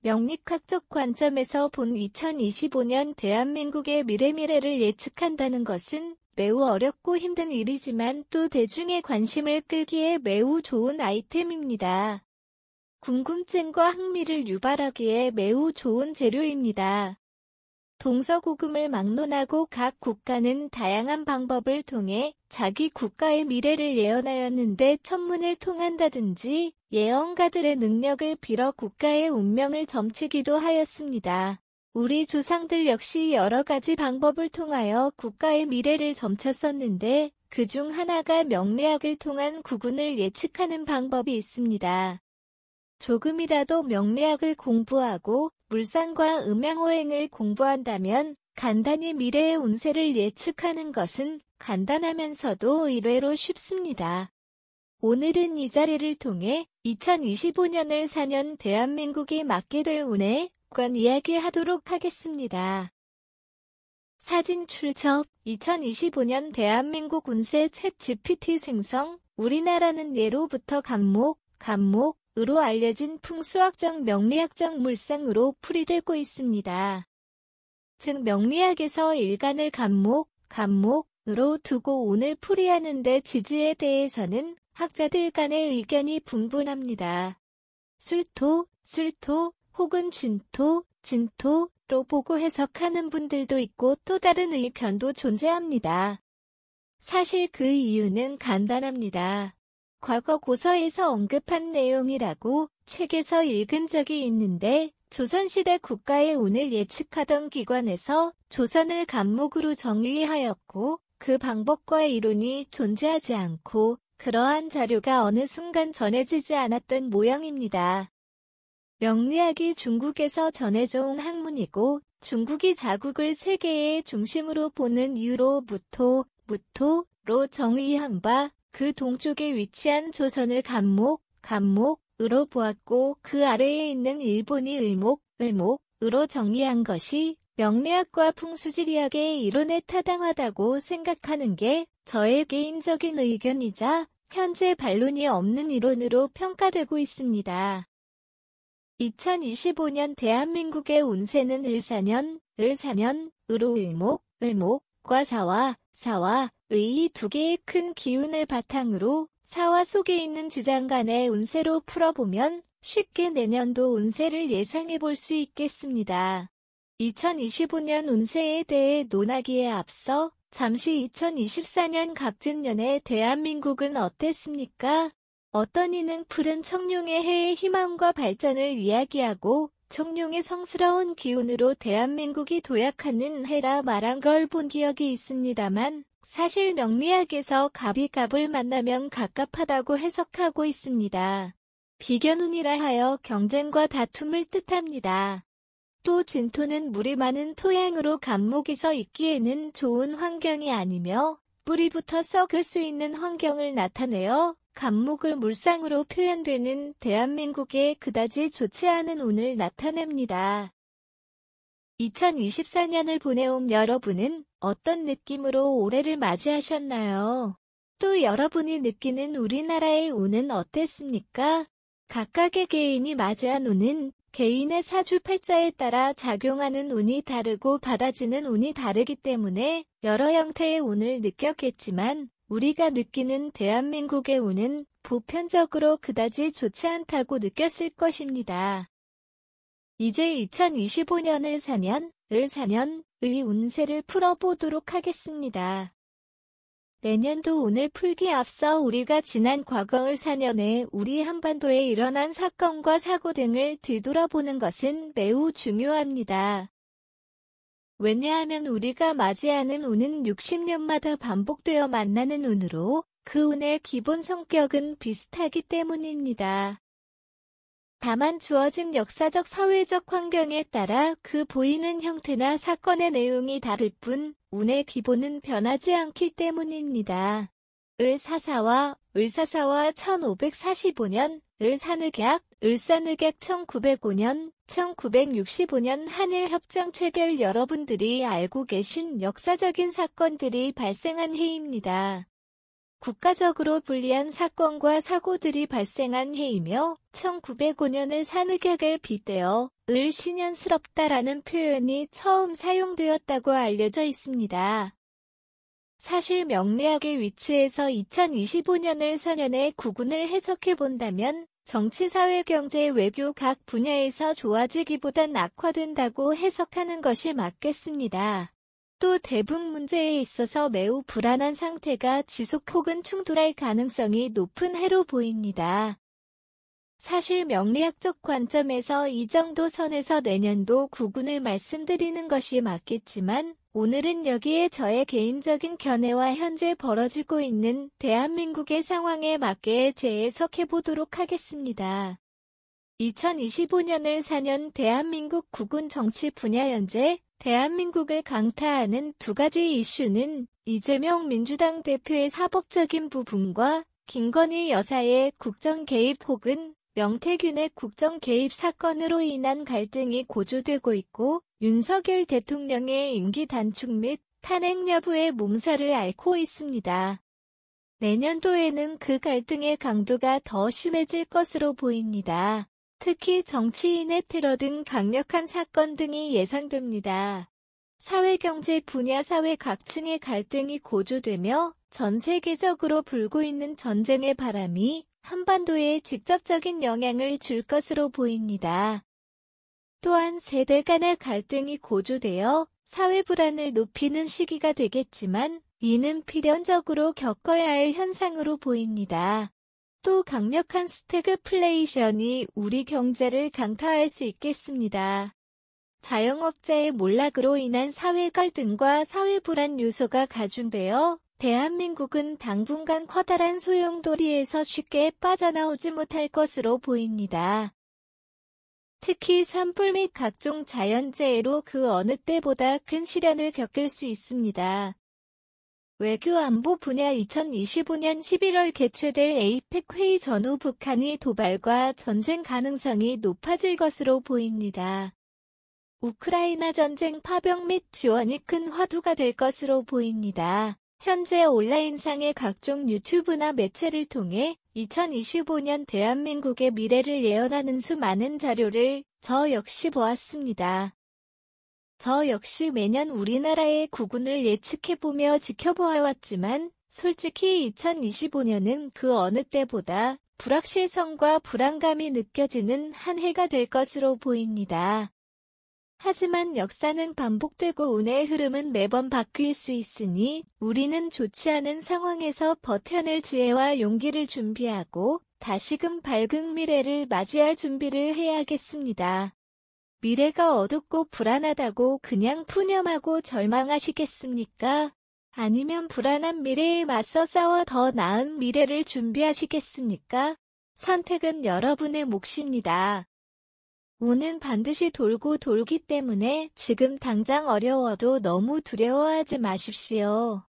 명리학적 관점에서 본 2025년 대한민국의 미래를 예측한다는 것은 매우 어렵고 힘든 일이지만 또 대중의 관심을 끌기에 매우 좋은 아이템입니다. 궁금증과 흥미를 유발하기에 매우 좋은 재료입니다. 동서고금을 막론하고 각 국가는 다양한 방법을 통해 자기 국가의 미래를 예언하였는데 천문을 통한다든지 예언가들의 능력을 빌어 국가의 운명을 점치기도 하였습니다. 우리 조상들 역시 여러 가지 방법을 통하여 국가의 미래를 점쳤었는데 그중 하나가 명리학을 통한 국운을 예측하는 방법이 있습니다. 조금이라도 명리학을 공부하고 물상과 음양오행을 공부한다면 간단히 미래의 운세를 예측하는 것은 간단하면서도 의외로 쉽습니다. 오늘은 이 자리를 통해 2025년을 4년 대한민국이 맞게 될 운에 관한 이야기하도록 하겠습니다. 사진 출처 2025년 대한민국 운세 챗 GPT 생성 우리나라는 예로부터 간목으로 알려진 풍수학적 명리학적 물상으로 풀이되고 있습니다. 즉 명리학에서 일간을 간목으로 두고 운을 풀이하는데 지지에 대해서는 학자들 간의 의견이 분분합니다. 술토 혹은 진토로 보고 해석하는 분들도 있고 또 다른 의견도 존재합니다. 사실 그 이유는 간단합니다. 과거 고서에서 언급한 내용이라고 책에서 읽은 적이 있는데 조선시대 국가의 운을 예측하던 기관에서 조선을 간목으로 정의하였고 그 방법과 이론이 존재하지 않고 그러한 자료가 어느 순간 전해지지 않았던 모양입니다. 명리학이 중국에서 전해져 온 학문이고 중국이 자국을 세계의 중심으로 보는 이유로 무토로 정의한 바 그 동쪽에 위치한 조선을 간목으로 보았고 그 아래에 있는 일본이 을목으로 정의한 것이 명리학과 풍수지리학의 이론에 타당하다고 생각하는 게 저의 개인적인 의견이자 현재 반론이 없는 이론으로 평가되고 있습니다. 2025년 대한민국의 운세는 을사년으로 을목과 사화의 두 개의 큰 기운을 바탕으로 사화 속에 있는 지장 간의 운세로 풀어보면 쉽게 내년도 운세를 예상해 볼 수 있겠습니다. 2025년 운세에 대해 논하기에 앞서 잠시 2024년 갑진년의 대한민국은 어땠습니까? 어떤 이는 푸른 청룡의 해의 희망과 발전을 이야기하고 청룡의 성스러운 기운으로 대한민국이 도약하는 해라 말한 걸 본 기억이 있습니다만 사실 명리학에서 갑이 갑을 만나면 갑갑하다고 해석하고 있습니다. 비견운이라 하여 경쟁과 다툼을 뜻합니다. 또 진토는 물이 많은 토양으로 간목이 서 있기에는 좋은 환경이 아니며 뿌리부터 썩을 수 있는 환경을 나타내어 간목을 물상으로 표현되는 대한민국에 그다지 좋지 않은 운을 나타냅니다. 2024년을 보내온 여러분은 어떤 느낌으로 올해를 맞이하셨나요? 또 여러분이 느끼는 우리나라의 운은 어땠습니까? 각각의 개인이 맞이한 운은 개인의 사주팔자에 따라 작용하는 운이 다르고 받아지는 운이 다르기 때문에 여러 형태의 운을 느꼈겠지만 우리가 느끼는 대한민국의 운은 보편적으로 그다지 좋지 않다고 느꼈을 것입니다. 이제 2025년을 4년의 운세를 풀어보도록 하겠습니다. 내년도 운을 풀기에 앞서 우리가 지난 과거의 4년에 우리 한반도에 일어난 사건과 사고 등을 뒤돌아보는 것은 매우 중요합니다. 왜냐하면 우리가 맞이하는 운은 60년마다 반복되어 만나는 운으로 그 운의 기본 성격은 비슷하기 때문입니다. 다만 주어진 역사적 사회적 환경에 따라 그 보이는 형태나 사건의 내용이 다를 뿐 운의 기본은 변하지 않기 때문입니다. 을사사와 1545년, 을산흑약 1905년, 1965년 한일협정 체결 여러분들이 알고 계신 역사적인 사건들이 발생한 해입니다. 국가적으로 불리한 사건과 사고들이 발생한 해이며 1905년을 산흑약을 빗대어 을신년스럽다라는 표현이 처음 사용되었다고 알려져 있습니다. 사실 명리학의 위치에서 2025년을 사년의 구군을 해석해본다면 정치, 사회, 경제, 외교 각 분야에서 좋아지기보단 악화된다고 해석하는 것이 맞겠습니다. 또 대북 문제에 있어서 매우 불안한 상태가 지속 혹은 충돌할 가능성이 높은 해로 보입니다. 사실 명리학적 관점에서 이 정도 선에서 내년도 구군을 말씀드리는 것이 맞겠지만 오늘은 여기에 저의 개인적인 견해와 현재 벌어지고 있는 대한민국의 상황에 맞게 재해석해보도록 하겠습니다. 2025년을 4년 대한민국 구군 정치 분야 현재 대한민국을 강타하는 두 가지 이슈는 이재명 민주당 대표의 사법적인 부분과 김건희 여사의 국정 개입 혹은 명태균의 국정 개입 사건으로 인한 갈등이 고조되고 있고 윤석열 대통령의 임기 단축 및 탄핵 여부의 몸살을 앓고 있습니다. 내년도에는 그 갈등의 강도가 더 심해질 것으로 보입니다. 특히 정치인의 테러 등 강력한 사건 등이 예상됩니다. 사회경제 분야 사회 각층의 갈등이 고조되며 전 세계적으로 불고 있는 전쟁의 바람이 한반도에 직접적인 영향을 줄 것으로 보입니다. 또한 세대 간의 갈등이 고조되어 사회 불안을 높이는 시기가 되겠지만 이는 필연적으로 겪어야 할 현상으로 보입니다. 또 강력한 스태그플레이션이 우리 경제를 강타할 수 있겠습니다. 자영업자의 몰락으로 인한 사회 갈등과 사회 불안 요소가 가중되어 대한민국은 당분간 커다란 소용돌이에서 쉽게 빠져나오지 못할 것으로 보입니다. 특히 산불 및 각종 자연재해로 그 어느 때보다 큰 시련을 겪을 수 있습니다. 외교 안보 분야 2025년 11월 개최될 에이펙 회의 전후 북한이 도발과 전쟁 가능성이 높아질 것으로 보입니다. 우크라이나 전쟁 파병 및 지원이 큰 화두가 될 것으로 보입니다. 현재 온라인상의 각종 유튜브나 매체를 통해 2025년 대한민국의 미래를 예언하는 수많은 자료를 저 역시 보았습니다. 저 역시 매년 우리나라의 구군을 예측해보며 지켜보아왔지만 솔직히 2025년은 그 어느 때보다 불확실성과 불안감이 느껴지는 한 해가 될 것으로 보입니다. 하지만 역사는 반복되고 운의 흐름은 매번 바뀔 수 있으니 우리는 좋지 않은 상황에서 버텨낼 지혜와 용기를 준비하고 다시금 밝은 미래를 맞이할 준비를 해야겠습니다. 미래가 어둡고 불안하다고 그냥 푸념하고 절망하시겠습니까? 아니면 불안한 미래에 맞서 싸워 더 나은 미래를 준비하시겠습니까? 선택은 여러분의 몫입니다. 운은 반드시 돌고 돌기 때문에 지금 당장 어려워도 너무 두려워하지 마십시오.